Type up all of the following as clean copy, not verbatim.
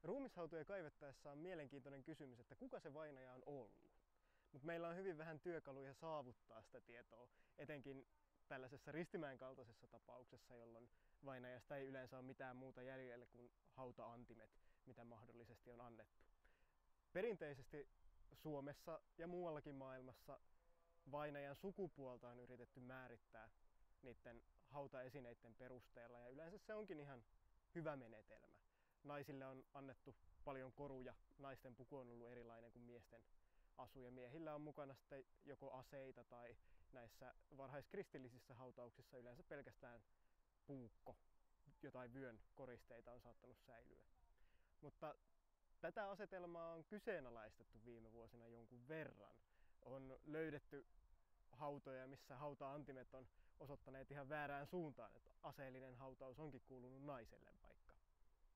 Ruumishautoja kaivettaessa on mielenkiintoinen kysymys, että kuka se vainaja on ollut. Mutta meillä on hyvin vähän työkaluja saavuttaa sitä tietoa, etenkin tällaisessa Ristimäen kaltaisessa tapauksessa, jolloin vainajasta ei yleensä ole mitään muuta jäljellä kuin hauta-antimet, mitä mahdollisesti on annettu. Perinteisesti Suomessa ja muuallakin maailmassa vainajan sukupuolta on yritetty määrittää niiden hautaesineiden perusteella, ja yleensä se onkin ihan hyvä menetelmä. Naisille on annettu paljon koruja, naisten puku on ollut erilainen kuin miesten asu, ja miehillä on mukana sitten joko aseita tai näissä varhaiskristillisissä hautauksissa yleensä pelkästään puukko, jotain vyön koristeita on saattanut säilyä. Mutta tätä asetelmaa on kyseenalaistettu viime vuosina jonkun verran. On löydetty hautoja, missä hauta-antimet on osoittaneet ihan väärään suuntaan, että aseellinen hautaus onkin kuulunut naiselle vaikka.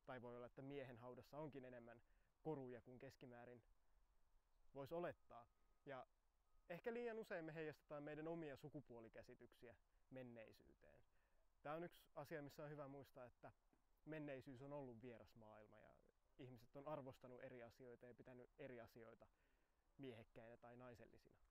Tai voi olla, että miehen haudassa onkin enemmän koruja kuin keskimäärin voisi olettaa. Ja ehkä liian usein me heijastetaan meidän omia sukupuolikäsityksiä menneisyyteen. Tämä on yksi asia, missä on hyvä muistaa, että menneisyys on ollut vieras maailma ja ihmiset on arvostanut eri asioita ja pitänyt eri asioita miehekkäinä tai naisellisina.